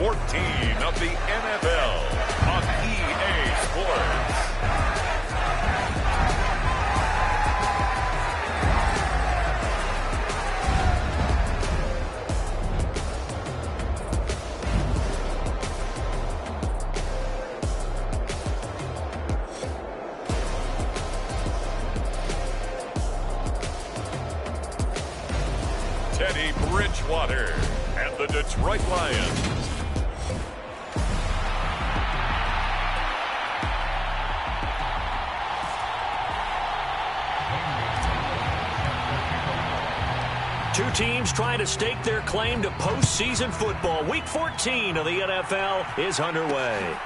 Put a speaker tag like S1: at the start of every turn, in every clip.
S1: 14 of the NFL on EA Sports. Teddy Bridgewater and the Detroit Lions.
S2: Two teams trying to stake their claim to postseason football. Week 14 of the NFL is underway.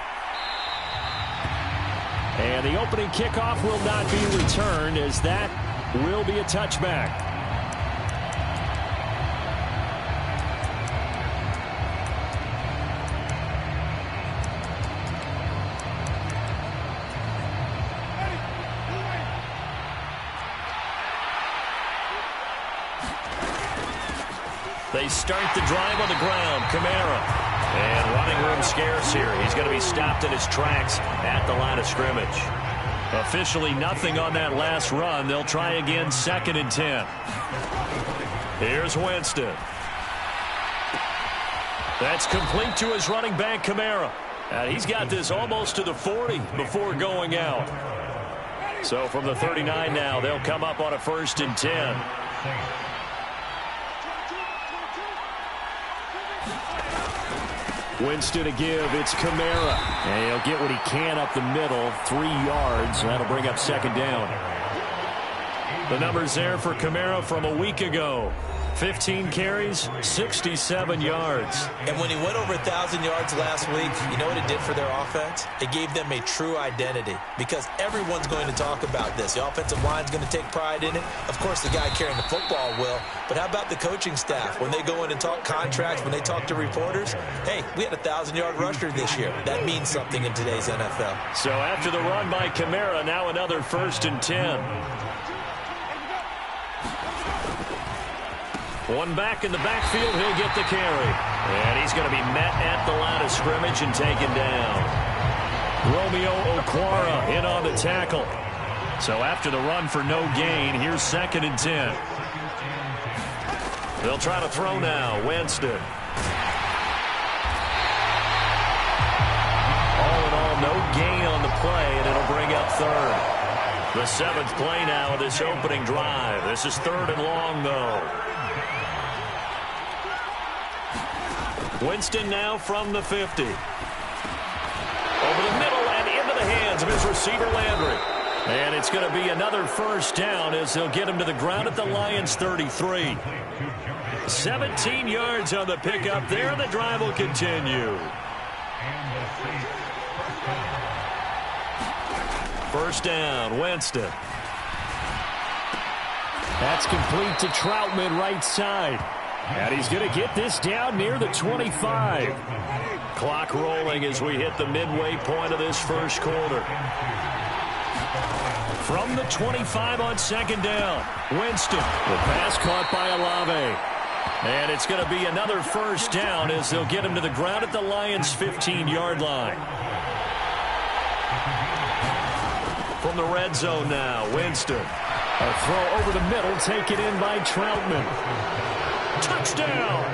S2: And the opening kickoff will not be returned, as that will be a touchback. They start the drive on the ground. Kamara. And running room scarce here. He's going to be stopped in his tracks at the line of scrimmage. Officially nothing on that last run. They'll try again, 2nd and 10. Here's Winston. That's complete to his running back, Kamara. And he's got this almost to the 40 before going out. So from the 39 now, they'll come up on a 1st and 10. Winston to give. It's Kamara. And he'll get what he can up the middle. 3 yards. That'll bring up 2nd down. The numbers there for Kamara from a week ago. 15 carries, 67 yards.
S3: And when he went over 1,000 yards last week, you know what it did for their offense? It gave them a true identity, because everyone's going to talk about this. The offensive line's going to take pride in it. Of course, the guy carrying the football will. But how about the coaching staff? When they go in and talk contracts, when they talk to reporters, hey, we had a 1,000-yard rusher this year. That means something in today's NFL.
S2: So after the run by Kamara, now another 1st and 10. One back in the backfield, he'll get the carry. And he's going to be met at the line of scrimmage and taken down. Romeo Okwara in on the tackle. So after the run for no gain, here's 2nd and 10. They'll try to throw now. Winston. All in all, no gain on the play, and it'll bring up 3rd. The 7th play now of this opening drive. This is 3rd and long, though. Winston now from the 50. Over the middle and into the hands of his receiver, Landry. And it's going to be another 1st down as they'll get him to the ground at the Lions' 33. 17 yards on the pickup there. The drive will continue. 1st down, Winston. That's complete to Troutman, right side. And he's going to get this down near the 25. Clock rolling as we hit the midway point of this 1st quarter. From the 25 on 2nd down, Winston. The pass caught by Olave. And it's going to be another 1st down as they'll get him to the ground at the Lions' 15-yard line. From the red zone now, Winston. A throw over the middle, taken in by Troutman. Touchdown!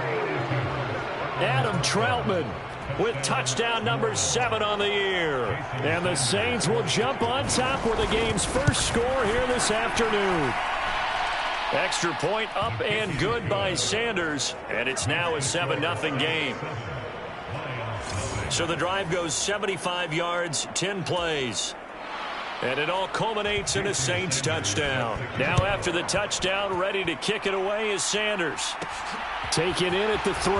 S2: Adam Troutman with touchdown number 7 on the year. And the Saints will jump on top with the game's first score here this afternoon. Extra point up and good by Sanders. And it's now a 7-0 game. So the drive goes 75 yards, 10 plays. And it all culminates in a Saints touchdown. Now after the touchdown, ready to kick it away is Sanders. Taken in at the 3.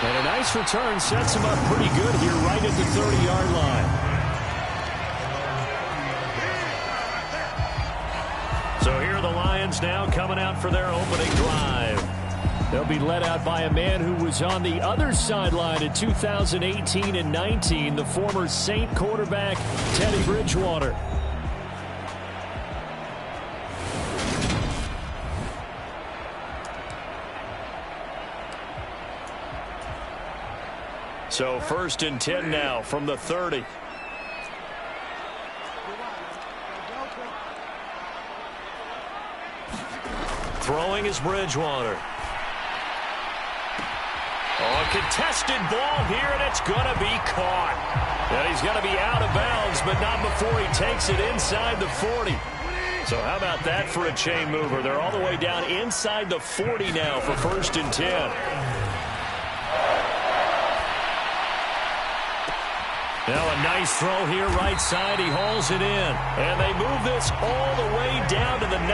S2: And a nice return sets him up pretty good here right at the 30-yard line. So here are the Lions now coming out for their opening drive. They'll be led out by a man who was on the other sideline in 2018 and 19, the former Saint quarterback, Teddy Bridgewater. So 1st and 10 now from the 30. Throwing is Bridgewater. Oh, a contested ball here, and it's going to be caught. And he's going to be out of bounds, but not before he takes it inside the 40. So how about that for a chain mover? They're all the way down inside the 40 now for 1st and 10. Now a nice throw here right side. He hauls it in. And they move this all the way down to the 9.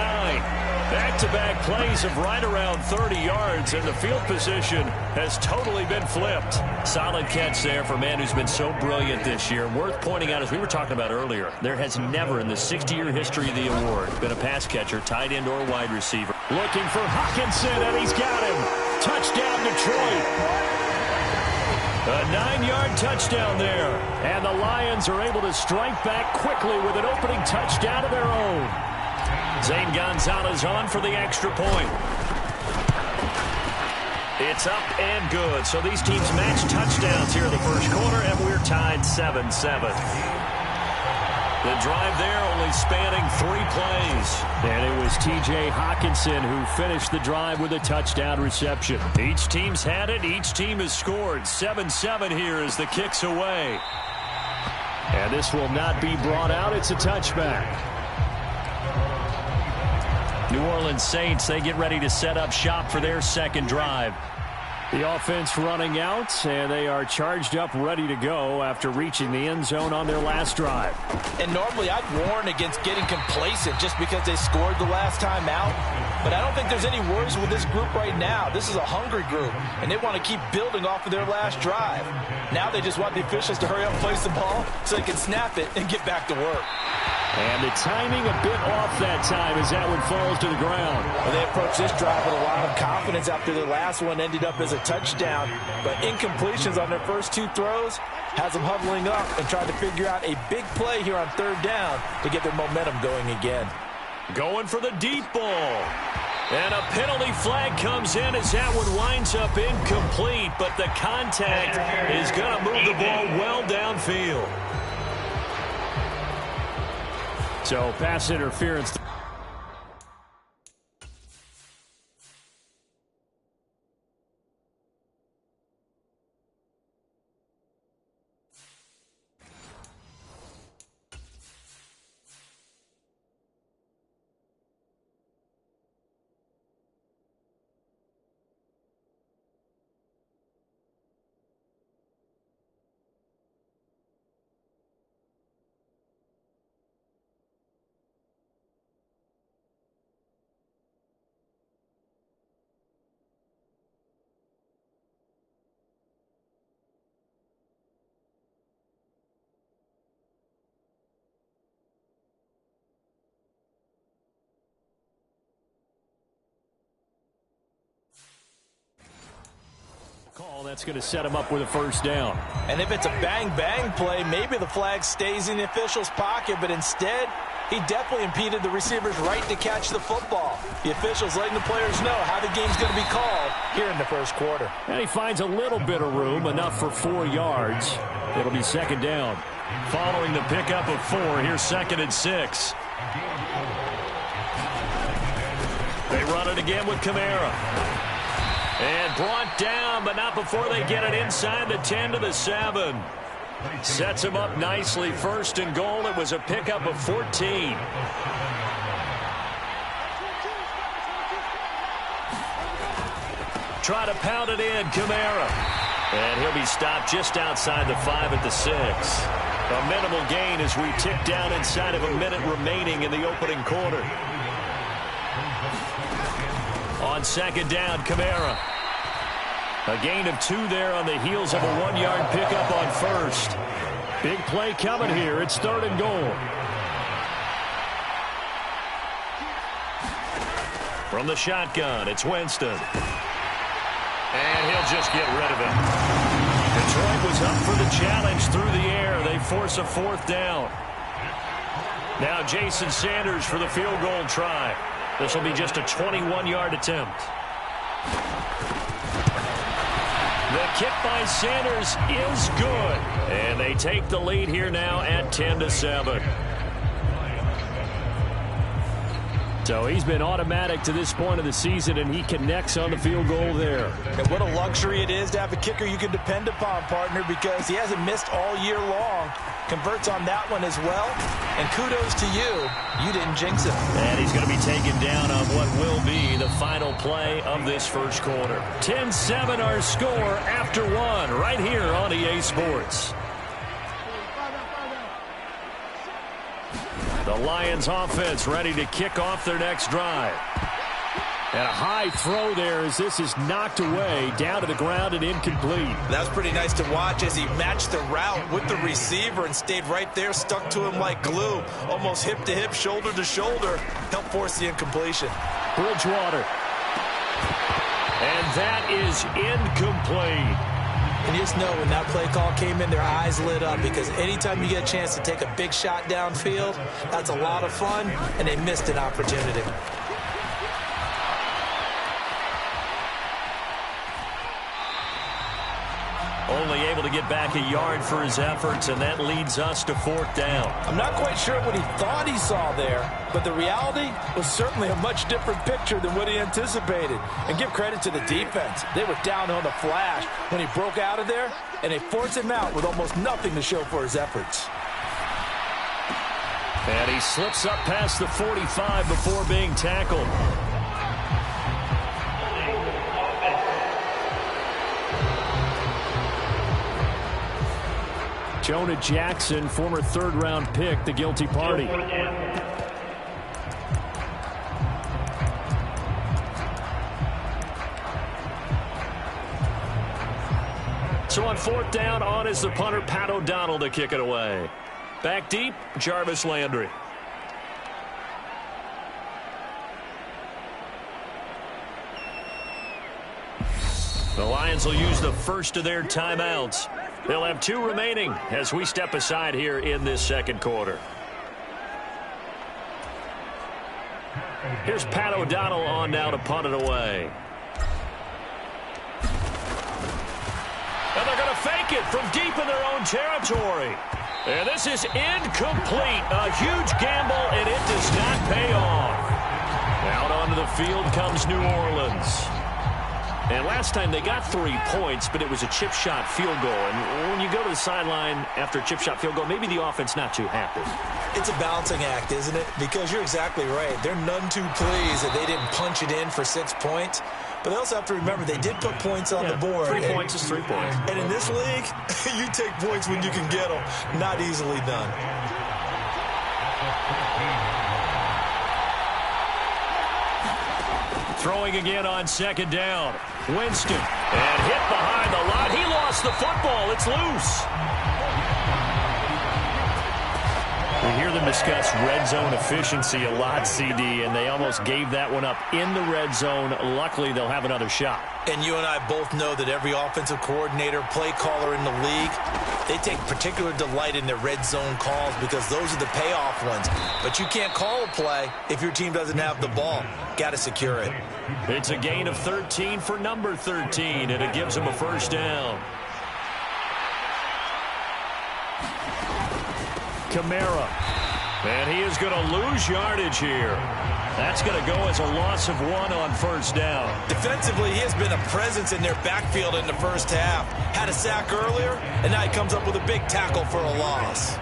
S2: Back-to-back plays of right around 30 yards, and the field position has totally been flipped. Solid catch there for a man who's been so brilliant this year. Worth pointing out, as we were talking about earlier, there has never in the 60-year history of the award been a pass catcher, tight end, or wide receiver. Looking for Hawkinson, and he's got him. Touchdown, Detroit. A 9-yard touchdown there. And the Lions are able to strike back quickly with an opening touchdown of their own. Zane Gonzalez on for the extra point. It's up and good. So these teams match touchdowns here in the first quarter, and we're tied 7-7. The drive there only spanning 3 plays. And it was T.J. Hawkinson who finished the drive with a touchdown reception. Each team's had it. Each team has scored. 7-7 here as the kick's away. And this will not be brought out. It's a touchback. New Orleans Saints, they get ready to set up shop for their second drive. The offense running out, and they are charged up, ready to go after reaching the end zone on their last drive.
S3: And normally I'd warn against getting complacent just because they scored the last time out. But I don't think there's any worries with this group right now. This is a hungry group, and they want to keep building off of their last drive. Now they just want the officials to hurry up and place the ball so they can snap it and get back to work.
S2: And the timing a bit off that time as that one falls to the ground.
S3: Well, they approached this drive with a lot of confidence after their last one ended up as a touchdown. But incompletions on their first 2 throws has them huddling up and trying to figure out a big play here on 3rd down to get their momentum going again.
S2: Going for the deep ball. And a penalty flag comes in as that one winds up incomplete. But the contact is going to move the ball well downfield. So pass interference. Call that's going to set him up with a 1st down.
S3: And if it's a bang-bang play, maybe the flag stays in the official's pocket, but instead, he definitely impeded the receiver's right to catch the football. The officials letting the players know how the game's going to be called here in the first quarter.
S2: And he finds a little bit of room, enough for 4 yards. It'll be 2nd down. Following the pickup of 4, here's 2nd and 6. They run it again with Kamara. And brought down, but not before they get it inside the 10 to the 7. Sets him up nicely. 1st and goal. It was a pickup of 14. Try to pound it in, Kamara. And he'll be stopped just outside the 5 at the 6. A minimal gain as we tick down inside of a minute remaining in the opening quarter. On 2nd down, Kamara. A gain of 2 there on the heels of a 1-yard pickup on 1st. Big play coming here. It's 3rd and goal. From the shotgun, it's Winston. And he'll just get rid of it. Detroit was up for the challenge through the air. They force a 4th down. Now Jason Sanders for the field goal try. This will be just a 21-yard attempt. The kick by Sanders is good. And they take the lead here now at 10-7. So he's been automatic to this point of the season, and he connects on the field goal there.
S3: And what a luxury it is to have a kicker you can depend upon, partner, because he hasn't missed all year long. Converts on that one as well. And kudos to you. You didn't jinx him.
S2: And he's going to be taken down on what will be the final play of this first quarter. 10-7 our score after one right here on EA Sports. The Lions offense ready to kick off their next drive. And a high throw there as this is knocked away, down to the ground and incomplete.
S3: That's pretty nice to watch as he matched the route with the receiver and stayed right there, stuck to him like glue, almost hip to hip, shoulder to shoulder, helped force the incompletion.
S2: Bridgewater. And that is incomplete.
S3: And you just know when that play call came in, their eyes lit up, because anytime you get a chance to take a big shot downfield, that's a lot of fun, and they missed an opportunity.
S2: Only able to get back a yard for his efforts, and that leads us to fourth down.
S3: I'm not quite sure what he thought he saw there, but the reality was certainly a much different picture than what he anticipated. And give credit to the defense. They were down on the flash when he broke out of there, and they forced him out with almost nothing to show for his efforts.
S2: And he slips up past the 45 before being tackled. Jonah Jackson, former third-round pick, the guilty party. So on fourth down, on is the punter, Pat O'Donnell, to kick it away. Back deep, Jarvis Landry. The Lions will use the first of their timeouts. They'll have two remaining as we step aside here in this second quarter. Here's Pat O'Donnell on now to punt it away. And they're going to fake it from deep in their own territory. And this is incomplete. A huge gamble, and it does not pay off. Out onto the field comes New Orleans. And last time they got 3 points, but it was a chip shot field goal. And when you go to the sideline after a chip shot field goal, maybe the offense not too happy.
S3: It's a balancing act, isn't it? Because you're exactly right. They're none too pleased that they didn't punch it in for 6 points. But they also have to remember they did put points on the board.
S2: 3 points is 3 points.
S3: And in this league, you take points when you can get them. Not easily done.
S2: Throwing again on second down. Winston. And hit behind the line. He lost the football. It's loose. We hear them discuss red zone efficiency a lot, CD, and they almost gave that one up in the red zone. Luckily, they'll have another shot.
S3: And you and I both know that every offensive coordinator, play caller in the league, they take particular delight in their red zone calls because those are the payoff ones. But you can't call a play if your team doesn't have the ball. Got to secure it.
S2: It's a gain of 13 for number 13, and it gives them a first down. Kamara. And he is going to lose yardage here. That's going to go as a loss of 1 on first down.
S3: Defensively, he has been a presence in their backfield in the first half. Had a sack earlier, and now he comes up with a big tackle for a loss.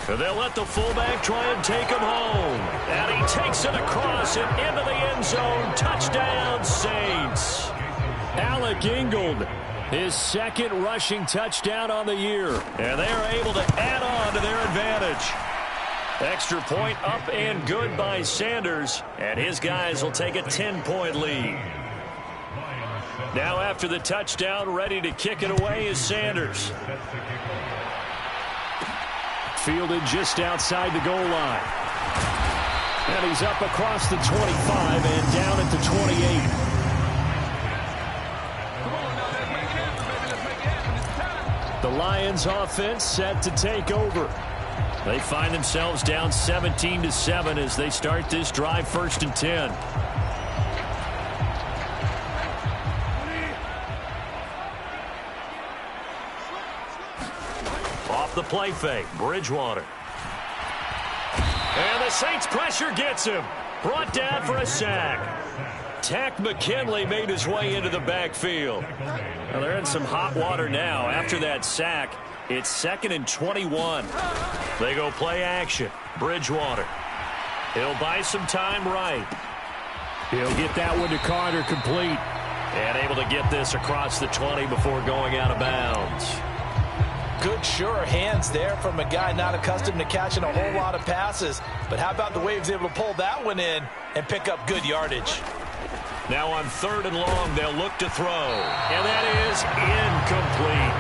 S2: They'll let the fullback try and take him home. And he takes it across and into the end zone. Touchdown, Saints. Alec Ingold, his second rushing touchdown on the year. And they are able to add on to their advantage. Extra point up and good by Sanders. And his guys will take a 10-point lead. Now after the touchdown, ready to kick it away is Sanders. Fielded just outside the goal line. And he's up across the 25 and down at the 28. The Lions offense set to take over. They find themselves down 17-7 as they start this drive, 1st and 10. Off the play fake, Bridgewater. And the Saints pressure gets him. Brought down for a sack. Tack McKinley made his way into the backfield. Well, they're in some hot water now. After that sack, it's 2nd and 21. They go play action. Bridgewater. He'll buy some time right. He'll get that one to Carter complete. And able to get this across the 20 before going out of bounds.
S3: Good, sure hands there from a guy not accustomed to catching a whole lot of passes. But how about the way he was able to pull that one in and pick up good yardage?
S2: Now on 3rd and long, they'll look to throw. And that is incomplete.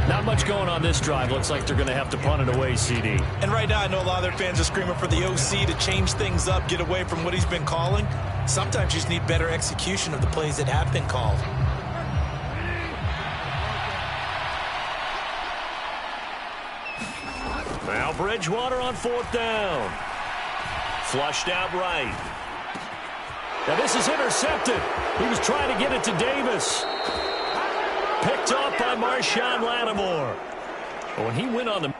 S2: Not much going on this drive. Looks like they're going to have to punt it away, CD.
S3: And right now, I know a lot of their fans are screaming for the OC to change things up, get away from what he's been calling. Sometimes you just need better execution of the plays that have been called.
S2: Now Bridgewater on 4th down. Flushed out right. Now this is intercepted. He was trying to get it to Davis. Picked off by Marshawn Lattimore. But when he went on the...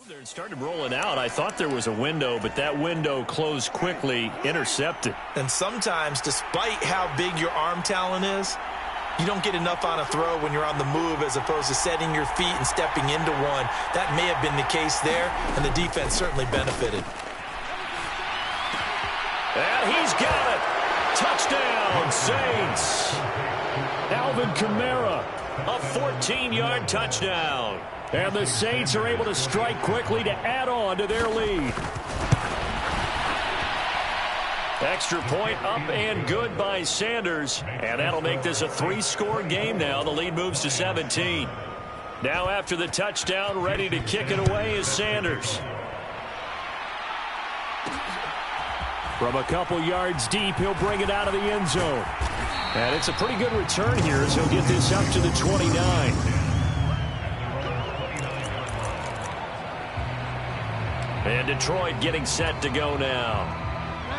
S2: They started rolling out. I thought there was a window, but that window closed quickly, intercepted.
S3: And sometimes, despite how big your arm talent is, you don't get enough on a throw when you're on the move as opposed to setting your feet and stepping into one. That may have been the case there, and the defense certainly benefited.
S2: And he's got it. Touchdown, Saints. Alvin Kamara, a 14-yard touchdown. And the Saints are able to strike quickly to add on to their lead. Extra point up and good by Sanders. And that'll make this a 3-score game now. The lead moves to 17. Now after the touchdown, ready to kick it away is Sanders. From a couple yards deep, he'll bring it out of the end zone. And it's a pretty good return here as he'll get this up to the 29. And Detroit getting set to go now.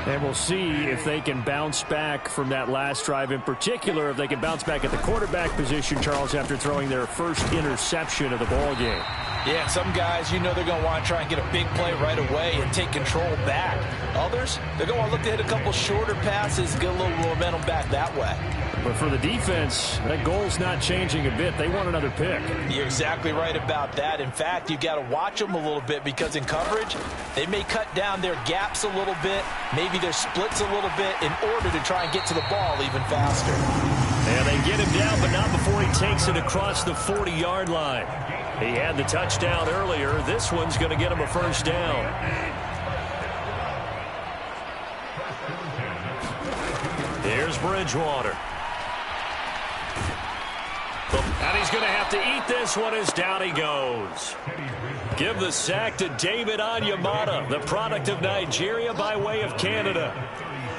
S2: And we'll see if they can bounce back from that last drive. In particular, if they can bounce back at the quarterback position, Charles, after throwing their first interception of the ball game.
S3: Yeah, some guys, you know they're going to want to try and get a big play right away and take control back. Others, they're going to want to look to hit a couple shorter passes, get a little momentum back that way.
S2: But for the defense, that goal's not changing a bit. They want another pick.
S3: You're exactly right about that. In fact, you've got to watch them a little bit because in coverage, they may cut down their gaps a little bit, maybe their splits a little bit in order to try and get to the ball even faster.
S2: And they get him down, but not before he takes it across the 40-yard line. He had the touchdown earlier. This one's going to get him a first down. Here's Bridgewater. And he's going to have to eat this one as down he goes. Give the sack to David Onyemata, the product of Nigeria by way of Canada.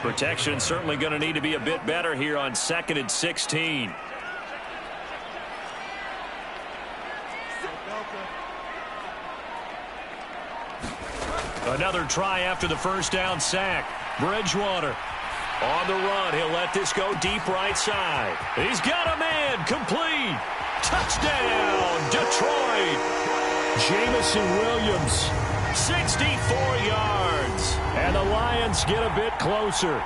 S2: Protection certainly going to need to be a bit better here on 2nd and 16. Another try after the first down sack. Bridgewater on the run. He'll let this go deep right side. He's got a man. Complete. Touchdown, Detroit. Jamison Williams, 64 yards. And the Lions get a bit closer.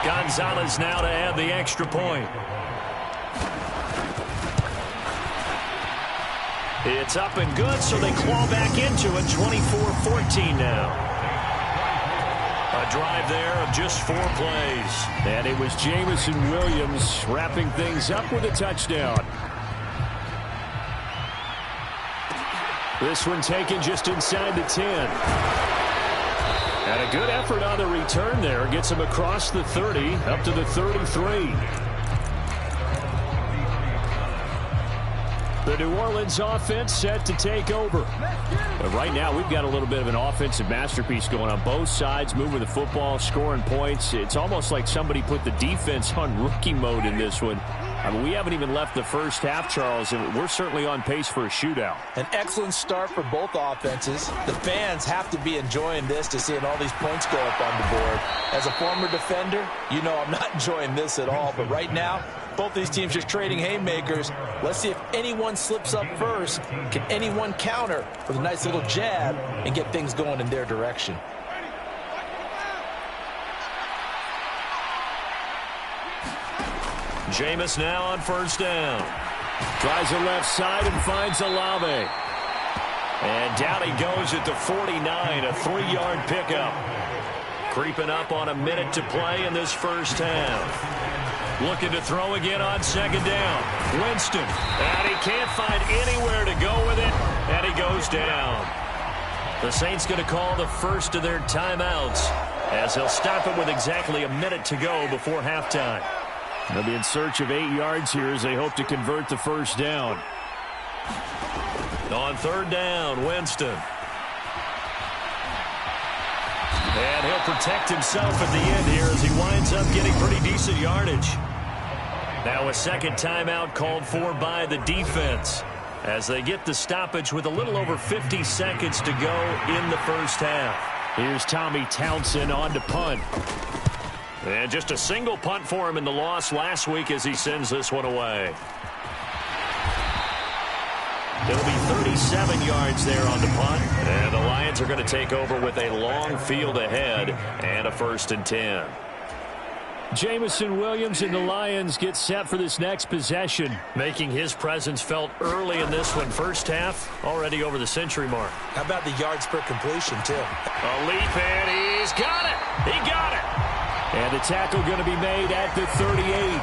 S2: Gonzalez now to add the extra point. It's up and good, so they claw back into it. 24-14 now. A drive there of just 4 plays.
S4: And it was Jamison Williams wrapping things up with a touchdown. This one taken just inside the 10. And a good effort on the return there. Gets him across the 30, up to the 33. The New Orleans offense set to take over. But right now, we've got a little bit of an offensive masterpiece going on both sides, moving the football, scoring points. It's almost like somebody put the defense on rookie mode in this one. I mean, we haven't even left the first half, Charles, and we're certainly on pace for a shootout.
S3: An excellent start for both offenses. The fans have to be enjoying this to seeing all these points go up on the board. As a former defender, you know I'm not enjoying this at all. But right now, both these teams just trading haymakers. Let's see if anyone slips up first. Can anyone counter with a nice little jab and get things going in their direction?
S2: Jameis now on first down. Tries the left side and finds Olave. And down he goes at the 49, a 3-yard pickup. Creeping up on a minute to play in this first half. Looking to throw again on second down. Winston. And he can't find anywhere to go with it. And he goes down. The Saints going to call the first of their timeouts as they'll stop it with exactly a minute to go before halftime.
S4: They'll be in search of 8 yards here as they hope to convert the first down.
S2: On third down, Winston. And he'll protect himself at the end here as he winds up getting pretty decent yardage. Now a second timeout called for by the defense as they get the stoppage with a little over 50 seconds to go in the first half.
S4: Here's Tommy Townsend on to punt.
S2: And just a single punt for him in the loss last week as he sends this one away. It'll be 37 yards there on the punt. And the Lions are going to take over with a long field ahead and a 1st and 10.
S4: Jamison Williams and the Lions get set for this next possession.
S2: Making his presence felt early in this one. First half, already over the century mark.
S3: How about the yards per completion, too?
S2: A leap, and he's got it. He got it.
S4: And the tackle going to be made at the 38.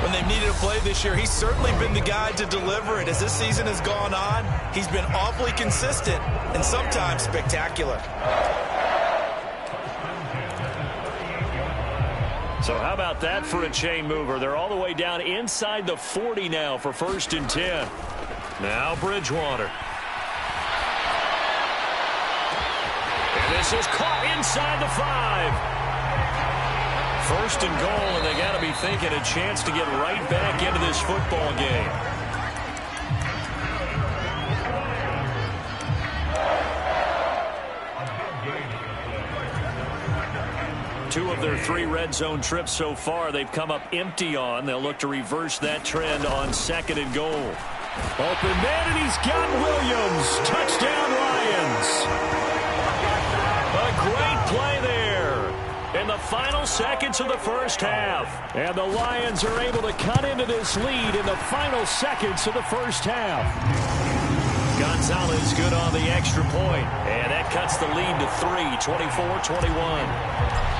S3: When they've needed a play this year, he's certainly been the guy to deliver it. As this season has gone on, he's been awfully consistent and sometimes spectacular.
S2: So how about that for a chain mover? They're all the way down inside the 40 now for 1st and 10. Now Bridgewater. And this is caught inside the 5. 1st and goal, and they got to be thinking a chance to get right back into this football game. Two of their 3 red zone trips so far, they've come up empty on. They'll look to reverse that trend on 2nd and goal.
S4: Open man, and he's got Williams. Touchdown, Lions.
S2: A great play there in the final seconds of the first half.
S4: And the Lions are able to cut into this lead in the final seconds of the first half.
S2: Gonzalez good on the extra point. And that cuts the lead to 3, 24-21.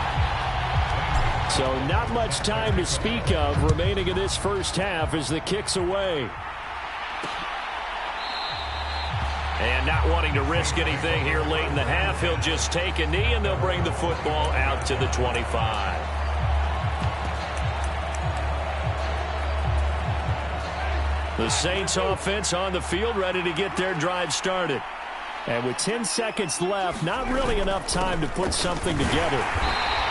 S4: So not much time to speak of remaining in this first half as the kick's away.
S2: And not wanting to risk anything here late in the half, he'll just take a knee and they'll bring the football out to the 25. The Saints offense on the field ready to get their drive started.
S4: And with 10 seconds left, not really enough time to put something together.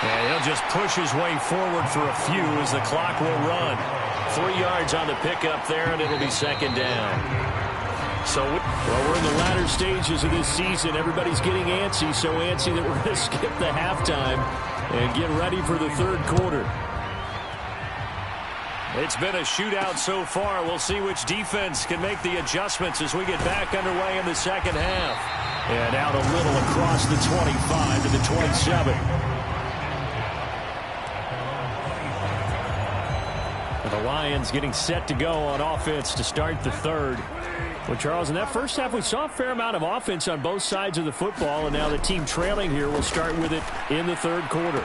S2: And he'll just push his way forward for a few as the clock will run. 3 yards on the pickup there, and it'll be 2nd down.
S4: So, well, we're in the latter stages of this season. Everybody's getting antsy, so antsy that we're going to skip the halftime and get ready for the 3rd quarter.
S2: It's been a shootout so far. We'll see which defense can make the adjustments as we get back underway in the 2nd half.
S4: And out a little across the 25 to the 27. And the Lions getting set to go on offense to start the 3rd.
S2: Well, Charles, in that first half, we saw a fair amount of offense on both sides of the football, and now the team trailing here will start with it in the third quarter.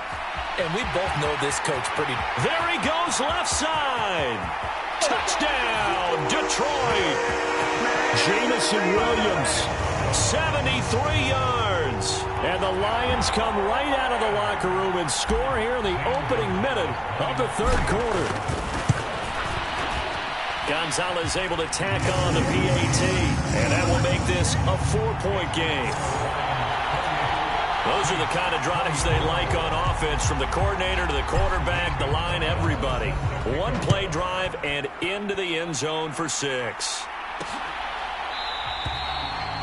S3: And we both know this coach pretty.
S2: There he goes, left side. Touchdown, Detroit. Jamison Williams, 73 yards. And the Lions come right out of the locker room and score here in the opening minute of the third quarter. Gonzalez able to tack on the PAT, and that will make this a 4-point game. Those are the kind of drives they like on offense, from the coordinator to the quarterback, the line, everybody. One play drive and into the end zone for 6.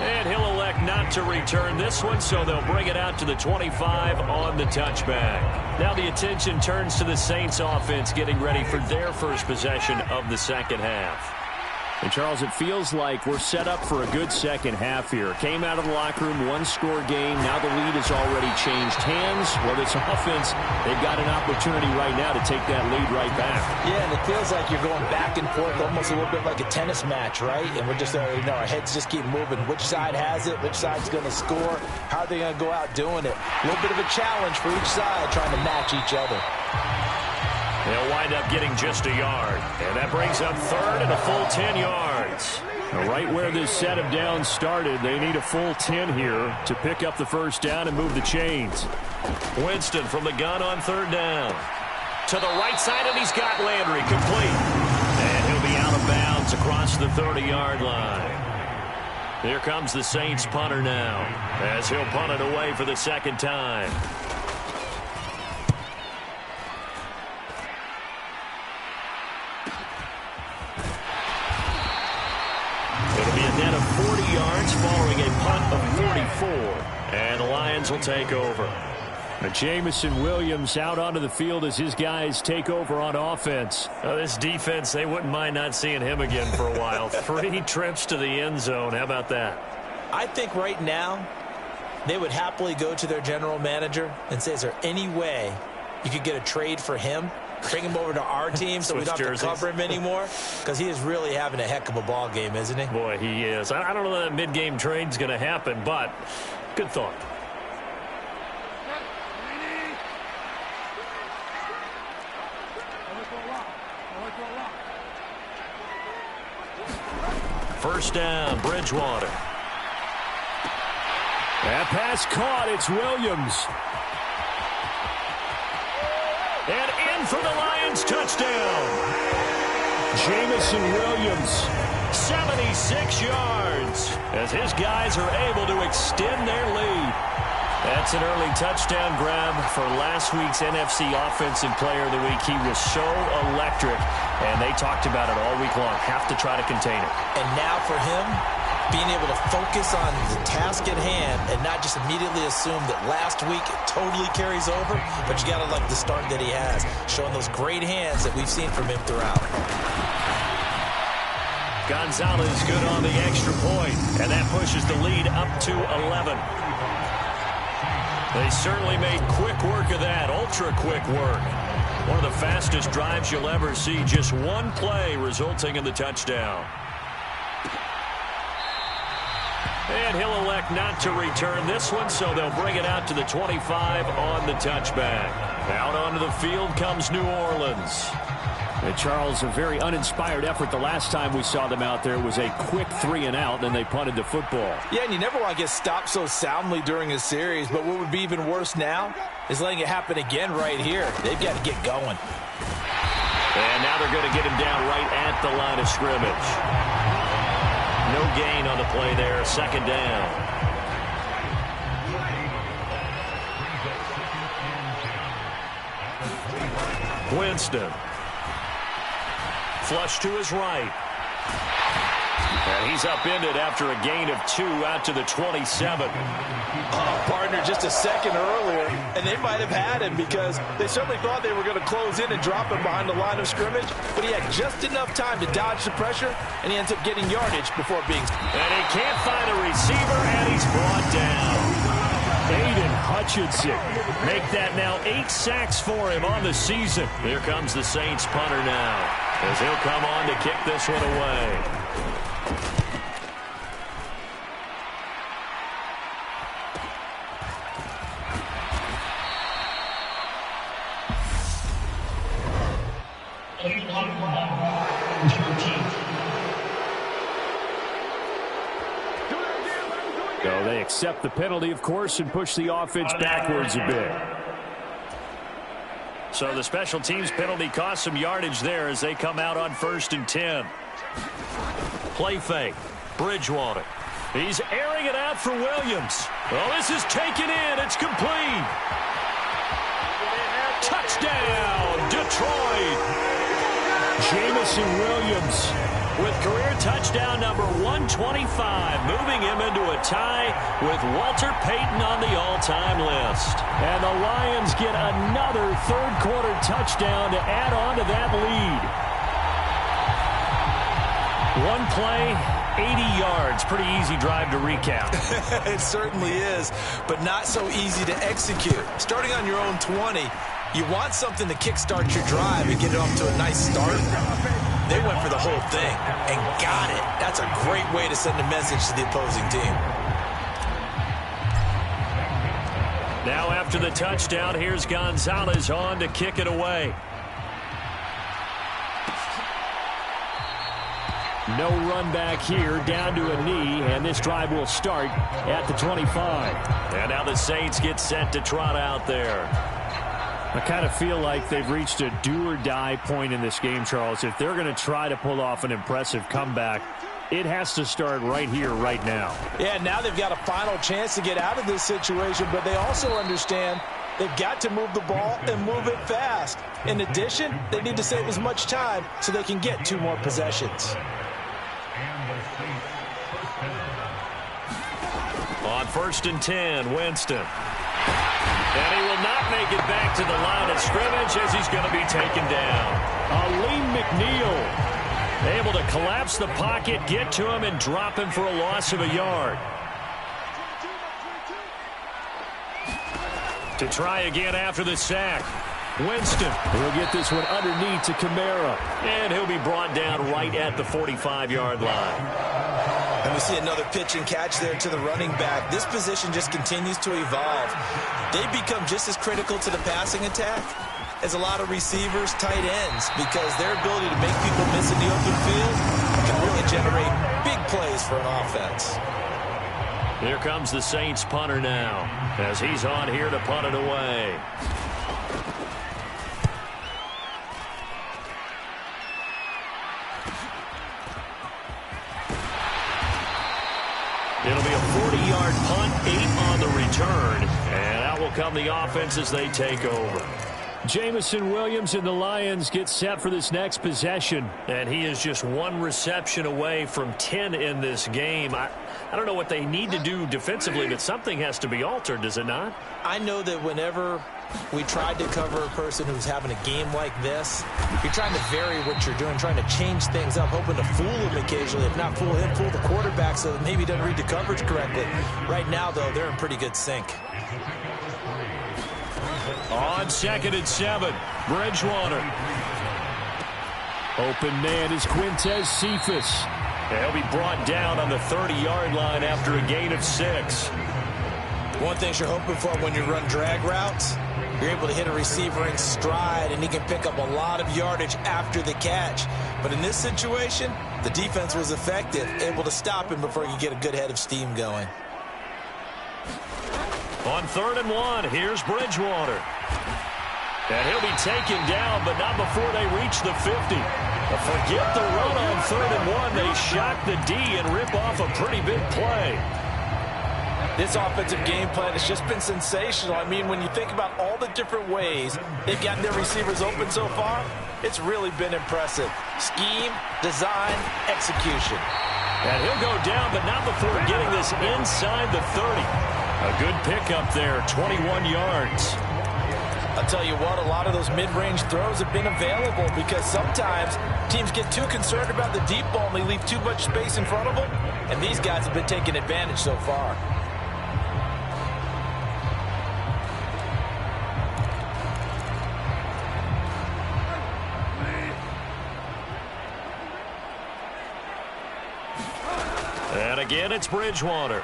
S2: And he'll elect not to return this one, so they'll bring it out to the 25 on the touchback. Now the attention turns to the Saints offense getting ready for their first possession of the second half. And, Charles, it feels like we're set up for a good second half here. Came out of the locker room, one-score game. Now the lead has already changed hands. Well, this offense, they've got an opportunity right now to take that lead right back.
S3: Yeah, and it feels like you're going back and forth, almost a little bit like a tennis match, right? And we're just, our heads just keep moving. Which side has it? Which side's going to score? How are they going to go out doing it? A little bit of a challenge for each side, trying to match each other.
S2: They'll wind up getting just a yard. And that brings up third and a full 10 yards. Right where this set of downs started, they need a full 10 here to pick up the first down and move the chains. Winston from the gun on third down. To the right side, and he's got Landry complete. And he'll be out of bounds across the 30-yard line. Here comes the Saints punter now, as he'll punt it away for the second time. It'll be a net of 40 yards following a punt of 44. And the Lions will take over. Jamison Williams out onto the field as his guys take over on offense. This defense, they wouldn't mind not seeing him again for a while. 3 trips to the end zone. How about that?
S3: I think right now they would happily go to their general manager and say, is there any way you could get a trade for him? Bring him over to our team so we don't have to cover him anymore, because he is really having a heck of a ball game, isn't he?
S2: Boy, he is. I don't know that mid-game trade's going to happen, but good thought. First down, Bridgewater. That pass caught. It's Williams. And in for the Lions, touchdown. Jamison Williams, 76 yards, as his guys are able to extend their lead. That's an early touchdown grab for last week's NFC Offensive Player of the Week. He was so electric, and they talked about it all week long. Have to try to contain it.
S3: And now for him, being able to focus on the task at hand and not just immediately assume that last week totally carries over, but you got to like the start that he has, showing those great hands that we've seen from him throughout.
S2: Gonzalez good on the extra point, and that pushes the lead up to 11. They certainly made quick work of that, ultra-quick work. One of the fastest drives you'll ever see, just one play resulting in the touchdown. And he'll elect not to return this one, so they'll bring it out to the 25 on the touchback. Out onto the field comes New Orleans. And Charles, a very uninspired effort. The last time we saw them out there was a quick 3-and-out, and they punted the football.
S3: Yeah, and you never want to get stopped so soundly during a series, but what would be even worse now is letting it happen again right here. They've got to get going.
S2: And now they're going to get him down right at the line of scrimmage. No gain on the play there, second down. Winston. Flush to his right. And he's upended after a gain of 2 out to the 27.
S3: Partner just a second earlier, and they might have had him because they certainly thought they were going to close in and drop him behind the line of scrimmage, but he had just enough time to dodge the pressure, and he ends up getting yardage before being...
S2: And he can't find a receiver, and he's brought down. Aiden Hutchinson make that now 8 sacks for him on the season. Here comes the Saints punter now, as he'll come on to kick this one away. So they accept the penalty, of course, and push the offense backwards a bit.
S4: So the special teams penalty cost some yardage there as they come out on 1st and 10. Play fake. Bridgewater. He's airing it out for Williams. Well, this is taken in. It's complete. Touchdown, Detroit.
S2: Jamison Williams
S4: with career touchdown number 125, moving him into a tie with Walter Payton on the all-time list.
S2: And the Lions get another third-quarter touchdown to add on to that lead. One play, 80 yards. Pretty easy drive to recap.
S3: It certainly is, but not so easy to execute. Starting on your own 20, you want something to kickstart your drive and get it off to a nice start. They went for the whole thing and got it. That's a great way to send a message to the opposing team.
S4: Now after the touchdown, here's Gonzalez on to kick it away.
S2: No run back here, down to a knee, and this drive will start at the 25.
S4: And now the Saints get set to trot out there.
S2: I kind of feel like they've reached a do-or-die point in this game, Charles. If they're going to try to pull off an impressive comeback, it has to start right here, right now.
S3: Yeah, now they've got a final chance to get out of this situation, but they also understand they've got to move the ball and move it fast. In addition, they need to save as much time so they can get 2 more possessions.
S4: On 1st and 10, Winston. And he will not make it back to the line of scrimmage as he's going to be taken down.
S2: Aleem McNeil
S4: able to collapse the pocket, get to him, and drop him for a loss of a yard. To try again after the sack. Winston
S2: will get this one underneath to Kamara.
S4: And he'll be brought down right at the 45-yard line.
S3: And we see another pitch and catch there to the running back. This position just continues to evolve. They become just as critical to the passing attack as a lot of receivers, tight ends, because their ability to make people miss in the open field can really generate big plays for an offense.
S4: Here comes the Saints punter now as he's on here to punt it away. It'll be a 40-yard punt, 8 on the return. And out will come the offense as they take over.
S2: Jamison Williams and the Lions get set for this next possession.
S4: And he is just 1 reception away from 10 in this game. I don't know what they need to do defensively, but something has to be altered, does it not?
S3: I know that whenever we tried to cover a person who's having a game like this, you're trying to vary what you're doing, trying to change things up, hoping to fool him occasionally. If not fool him, fool the quarterback so that maybe he doesn't read the coverage correctly. Right now, though, they're in pretty good sync.
S4: On 2nd and 7, Bridgewater.
S2: Open man is Quintez Cephas.
S4: He'll be brought down on the 30-yard line after a gain of 6.
S3: One thing you're hoping for when you run drag routes, you're able to hit a receiver in stride, and he can pick up a lot of yardage after the catch. But in this situation, the defense was effective, able to stop him before he could get a good head of steam going.
S4: On 3rd and 1, here's Bridgewater. And he'll be taken down, but not before they reach the 50. Forget the run on 3rd and 1. They shock the D and rip off a pretty big play.
S3: This offensive game plan has just been sensational. I mean, when you think about all the different ways they've gotten their receivers open so far, it's really been impressive. Scheme, design, execution.
S4: And he'll go down, but not before getting this inside the 30. A good pickup there, 21 yards.
S3: I'll tell you what, a lot of those mid-range throws have been available because sometimes teams get too concerned about the deep ball and they leave too much space in front of them, and these guys have been taking advantage so far.
S4: And again, it's Bridgewater.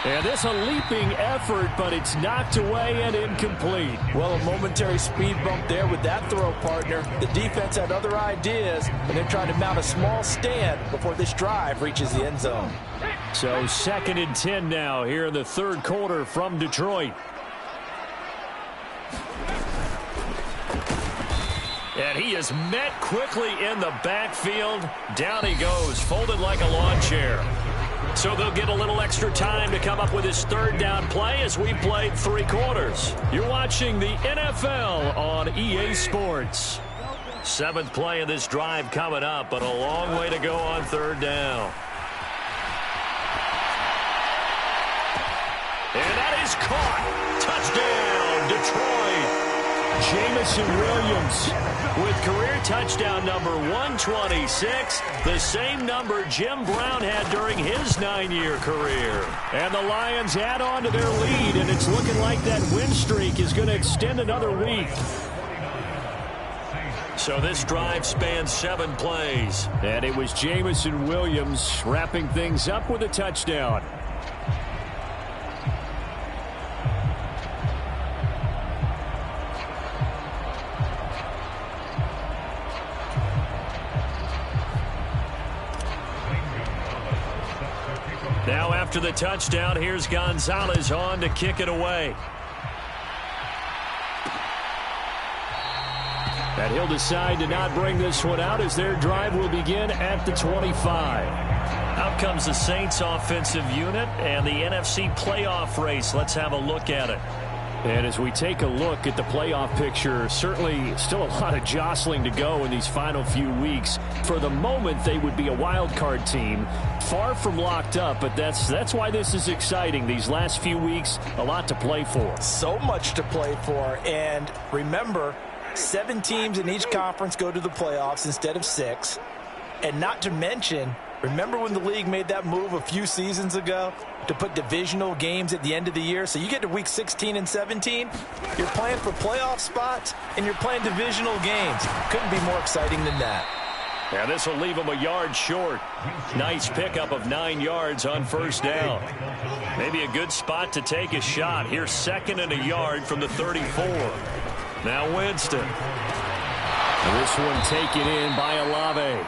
S2: And this a leaping effort, but it's knocked away and incomplete.
S3: Well, a momentary speed bump there with that throw, partner. The defense had other ideas, and they're trying to mount a small stand before this drive reaches the end zone.
S2: So 2nd and 10 now here in the third quarter from Detroit. And he is met quickly in the backfield. Down he goes, folded like a lawn chair. So they'll get a little extra time to come up with his third down play as we played 3 quarters. You're watching the NFL on EA Sports. 7th play of this drive coming up, but a long way to go on third down. And that is caught. Touchdown, Detroit. Jamison Williams with career touchdown number 126, the same number Jim Brown had during his 9-year career. And the Lions add on to their lead, and it's looking like that win streak is going to extend another week. So this drive spans 7 plays. And it was Jamison Williams wrapping things up with a touchdown. Now after the touchdown, here's Gonzalez on to kick it away. And he'll decide to not bring this one out as their drive will begin at the 25. Out comes the Saints offensive unit and the NFC playoff race. Let's have a look at it. And as we take a look at the playoff picture, certainly still a lot of jostling to go in these final few weeks. For the moment, they would be a wild card team, far from locked up, but that's why this is exciting. These last few weeks, a lot to play for.
S3: So much to play for, and remember, 7 teams in each conference go to the playoffs instead of 6, and not to mention, remember when the league made that move a few seasons ago to put divisional games at the end of the year? So you get to week 16 and 17, you're playing for playoff spots, and you're playing divisional games. Couldn't be more exciting than that.
S2: Yeah, this will leave him a yard short. Nice pickup of 9 yards on first down. Maybe a good spot to take a shot. Here's 2nd and a yard from the 34. Now Winston. This one taken in by Olave.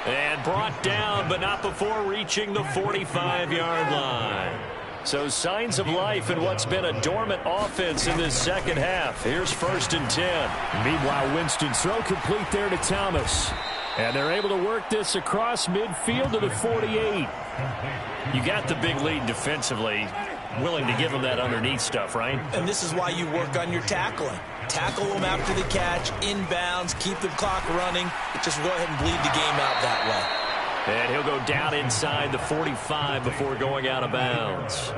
S2: And brought down, but not before reaching the 45-yard line. So signs of life in what's been a dormant offense in this second half. Here's 1st and 10. Meanwhile, Winston's throw complete there to Thomas. And they're able to work this across midfield to the 48. You got the big lead defensively. Willing to give them that underneath stuff, right?
S3: And this is why you work on your tackling. Tackle them after the catch, inbounds, keep the clock running. Just go ahead and bleed the game out that way.
S2: And he'll go down inside the 45 before going out of bounds.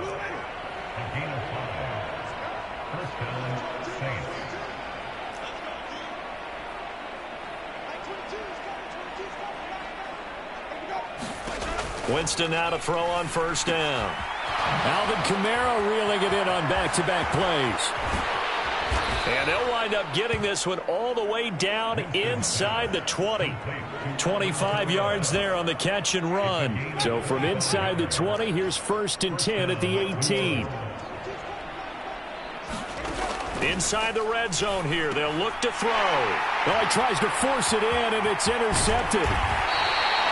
S2: Winston now to throw on first down. Alvin Kamara reeling it in on back-to-back plays. And they'll wind up getting this one all the way down inside the 20. 25 yards there on the catch and run. So from inside the 20, here's 1st and 10 at the 18. Inside the red zone here. They'll look to throw. Well, he tries to force it in, and it's intercepted.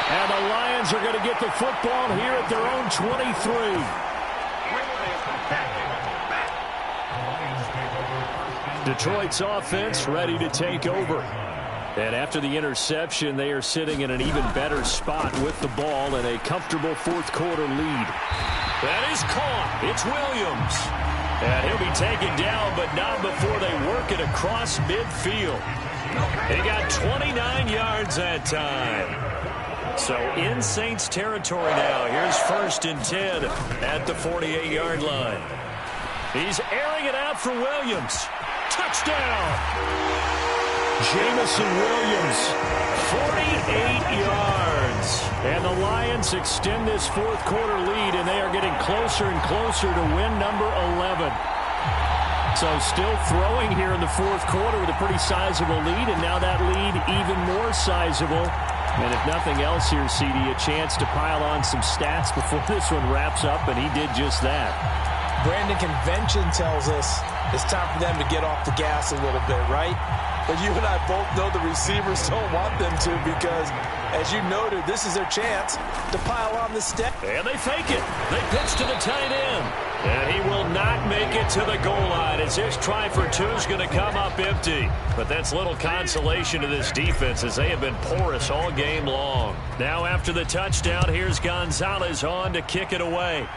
S2: And the Lions are going to get the football here at their own 23. Detroit's offense ready to take over. And after the interception, they are sitting in an even better spot with the ball and a comfortable 4th quarter lead. That is caught. It's Williams. And he'll be taken down, but not before they work it across midfield. They got 29 yards that time. So in Saints territory now. Here's 1st and 10 at the 48-yard line. He's airing it out for Williams. Touchdown! Jamison Williams, 48 yards. And the Lions extend this 4th quarter lead, and they are getting closer and closer to win number 11. So still throwing here in the 4th quarter with a pretty sizable lead, and now that lead even more sizable And if nothing else here, CD, a chance to pile on some stats before this one wraps up, and he did just that.
S3: Brandon, convention tells us it's time for them to get off the gas a little bit, right? But you and I both know the receivers don't want them to because, as you noted, this is their chance to pile on the step.
S2: And they fake it. They pitch to the tight end. And he will not make it to the goal line as this try for two is going to come up empty. But that's little consolation to this defense as they have been porous all game long. Now after the touchdown, here's Gonzalez on to kick it away.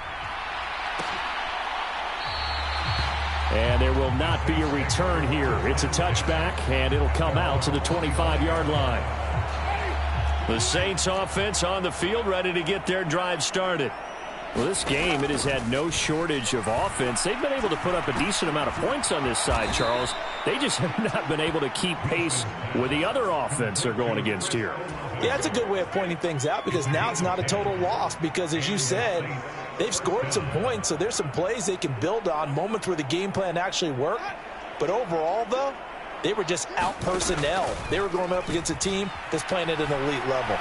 S2: And there will not be a return here. It's a touchback, and it'll come out to the 25-yard line. The Saints offense on the field, ready to get their drive started. Well, this game, it has had no shortage of offense. They've been able to put up a decent amount of points on this side, Charles. They just have not been able to keep pace with the other offense they're going against here.
S3: Yeah, that's a good way of pointing things out because now it's not a total loss because, as you said, they've scored some points, so there's some plays they can build on, moments where the game plan actually worked. But overall, though, they were just out-personnel. They were going up against a team that's playing at an elite level.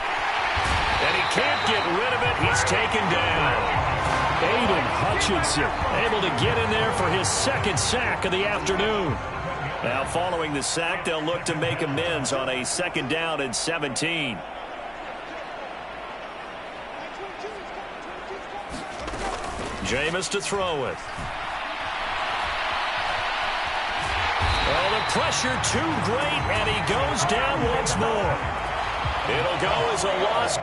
S2: And he can't get rid of it. He's taken down. Aiden Hutchinson able to get in there for his second sack of the afternoon. Now following the sack, they'll look to make amends on a 2nd down and 17. Jameis to throw it. Oh, the pressure too great, and he goes down once more. It'll go as a loss.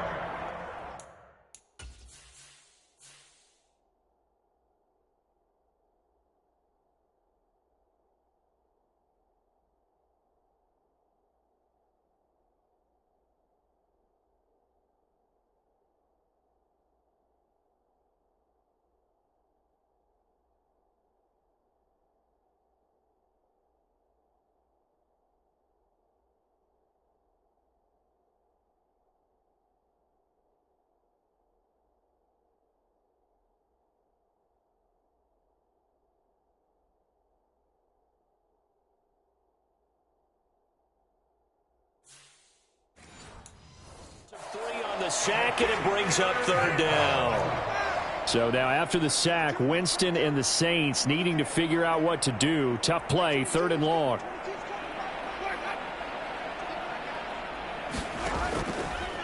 S2: The sack, and it brings up 3rd down. So now after the sack, Winston and the Saints needing to figure out what to do. Tough play, 3rd and long.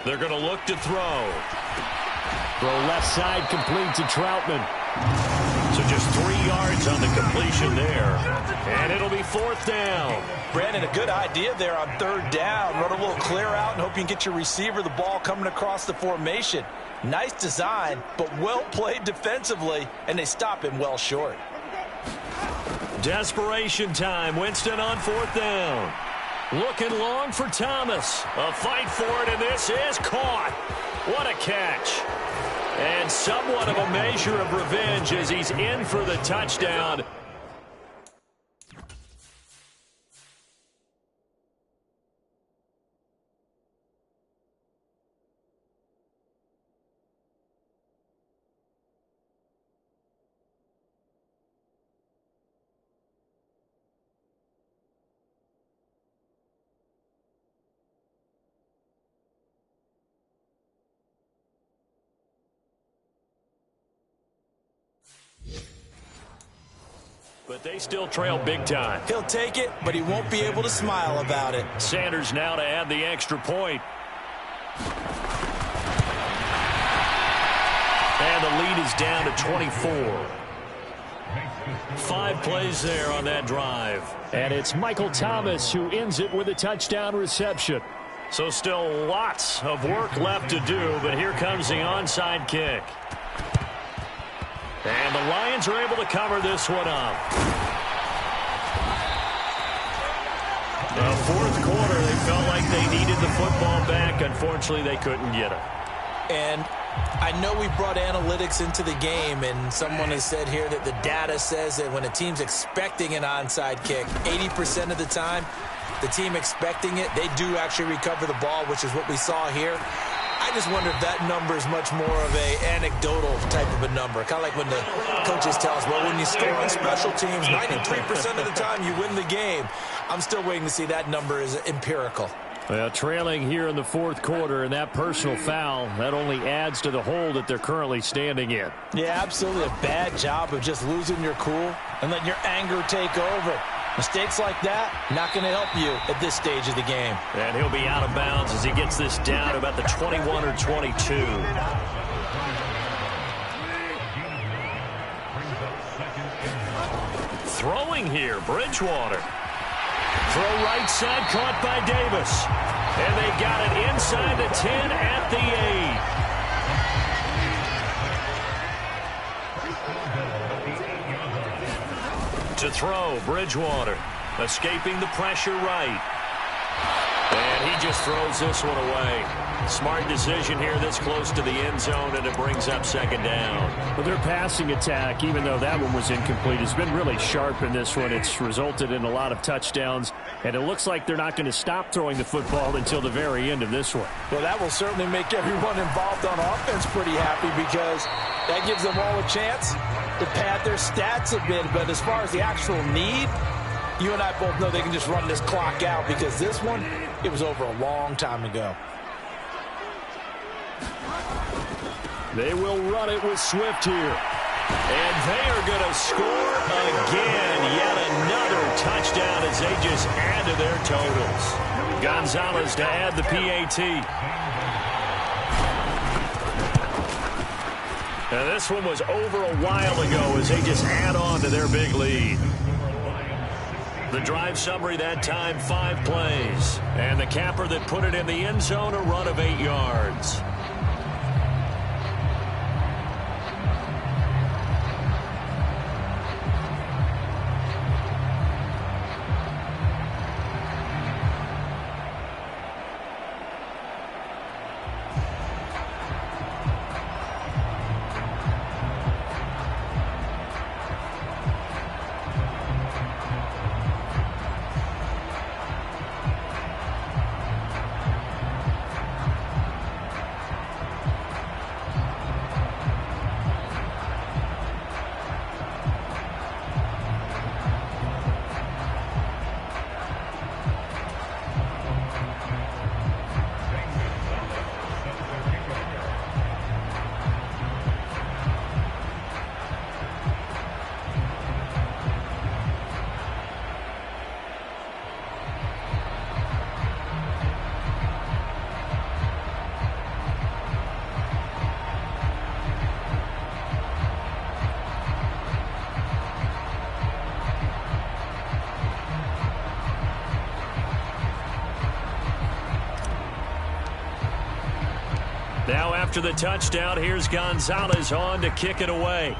S2: They're going to look to throw. Throw left side, complete to Troutman. So just 3 yards on the completion there. And it'll be 4th down.
S3: Brandon, a good idea there on 3rd down. Run a little clear out and hope you can get your receiver the ball coming across the formation. Nice design, but well played defensively, and they stop him well short.
S2: Desperation time. Winston on 4th down. Looking long for Thomas. A fight for it, and this is caught. What a catch. And somewhat of a measure of revenge as he's in for the touchdown. But they still trail big time.
S3: He'll take it, but he won't be able to smile about it.
S2: Sanders now to add the extra point. And the lead is down to 24. 5 plays there on that drive. And it's Michael Thomas who ends it with a touchdown reception. So still lots of work left to do, but here comes the onside kick. And the Lions are able to cover this one up. The 4th quarter, they felt like they needed the football back. Unfortunately, they couldn't get it.
S3: And I know we brought analytics into the game, and someone has said here that the data says that when a team's expecting an onside kick, 80% of the time, the team expecting it, they do actually recover the ball, which is what we saw here. I just wonder if that number is much more of a anecdotal type of a number. Kind of like when the coaches tell us, well, when you score on special teams, 93% of the time you win the game. I'm still waiting to see that number is empirical.
S2: Well, trailing here in the fourth quarter, and that personal foul, that only adds to the hole that they're currently standing in.
S3: Yeah, absolutely a bad job of just losing your cool and letting your anger take over. Mistakes like that, not going to help you at this stage of the game.
S2: And he'll be out of bounds as he gets this down to about the 21 or 22. Throwing here, Bridgewater. Throw right side, caught by Davis. And they got it inside the 10 at the 8. To throw, Bridgewater. Escaping the pressure right. And he just throws this one away. Smart decision here this close to the end zone, and it brings up second down. Well, their passing attack, even though that one was incomplete, has been really sharp in this one. It's resulted in a lot of touchdowns, and it looks like they're not going to stop throwing the football until the very end of this one.
S3: Well, that will certainly make everyone involved on offense pretty happy because that gives them all a chance to pad their stats a bit. But as far as the actual need, you and I both know they can just run this clock out because this one, it was over a long time ago.
S2: They will run it with Swift here. And they are going to score again. Yet another touchdown as they just add to their totals. Gonzalez to add the PAT. Now this one was over a while ago as they just add on to their big lead. The drive summary that time, 5 plays. And the capper that put it in the end zone, a run of 8 yards. Now after the touchdown, here's Gonzalez on to kick it away.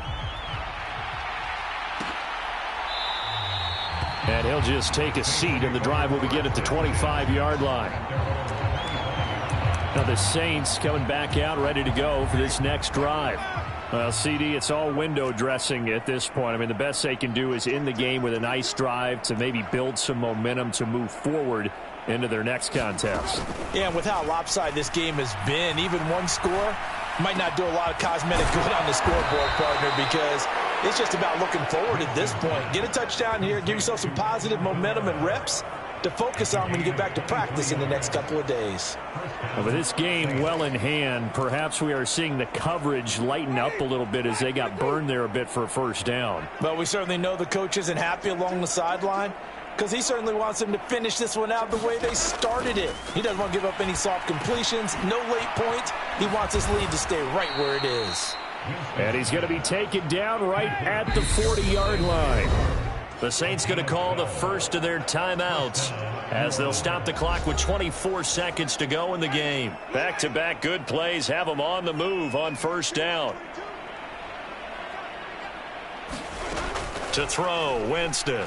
S2: And he'll just take a seat, and the drive will begin at the 25-yard line. Now the Saints coming back out ready to go for this next drive. Well, CD, it's all window dressing at this point. I mean, the best they can do is in the game with a nice drive to maybe build some momentum to move forward into their next contest.
S3: Yeah, and with how lopsided this game has been, even one score might not do a lot of cosmetic good on the scoreboard, partner, because it's just about looking forward at this point. Get a touchdown here, give yourself some positive momentum and reps to focus on when you get back to practice in the next couple of days.
S2: Well, with this game well in hand, perhaps we are seeing the coverage lighten up a little bit as they got burned there a bit for a first down.
S3: But we certainly know the coach isn't happy along the sideline, because he certainly wants them to finish this one out the way they started it. He doesn't want to give up any soft completions, no late points. He wants his lead to stay right where it is.
S2: And he's going to be taken down right at the 40-yard line. The Saints going to call the first of their timeouts as they'll stop the clock with 24 seconds to go in the game. Back-to-back good plays have them on the move on first down. To throw, Winston.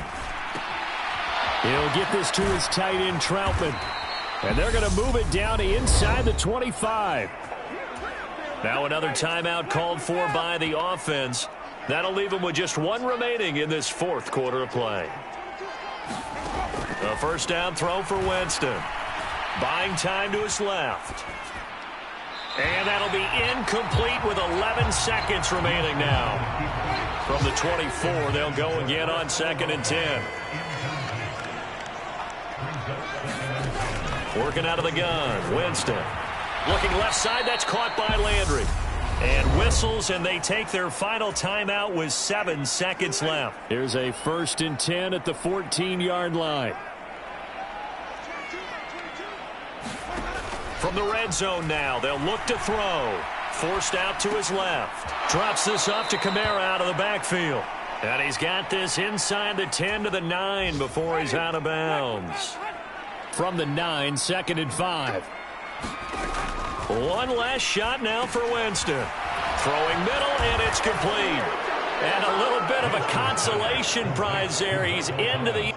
S2: He'll get this to his tight end, Troutman. And they're going to move it down to inside the 25. Now another timeout called for by the offense. That'll leave them with just one remaining in this fourth quarter of play. A first down throw for Winston. Buying time to his left. And that'll be incomplete with 11 seconds remaining now. From the 24, they'll go again on 2nd and 10. Working out of the gun. Winston. Looking left side. That's caught by Landry. And whistles, and they take their final timeout with 7 seconds left. Here's a 1st and 10 at the 14-yard line. From the red zone now, they'll look to throw. Forced out to his left. Drops this off to Kamara out of the backfield. And he's got this inside the 10 to the 9 before he's out of bounds. From the 9, 2nd and 5. One last shot now for Winston. Throwing middle, and it's complete. And a little bit of a consolation prize there. He's into the...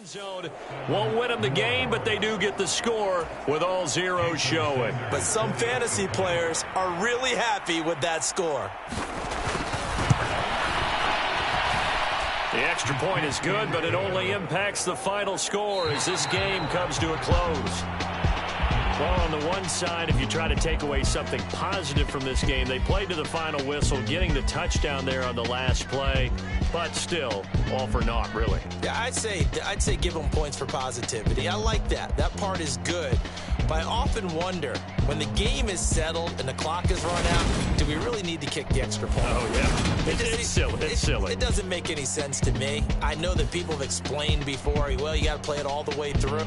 S2: zone. Won't win them the game, but they do get the score with all zeros showing.
S3: But some fantasy players are really happy with that score.
S2: The extra point is good, but it only impacts the final score as this game comes to a close. Well, on the one side, if you try to take away something positive from this game, they played to the final whistle, getting the touchdown there on the last play, but still, all for naught, really.
S3: Yeah, I'd say give them points for positivity. I like that. That part is good. But I often wonder, when the game is settled and the clock is run out, do we really need to kick the extra point?
S2: Oh, yeah. It's silly. It's silly.
S3: It doesn't make any sense to me. I know that people have explained before, well, you got to play it all the way through.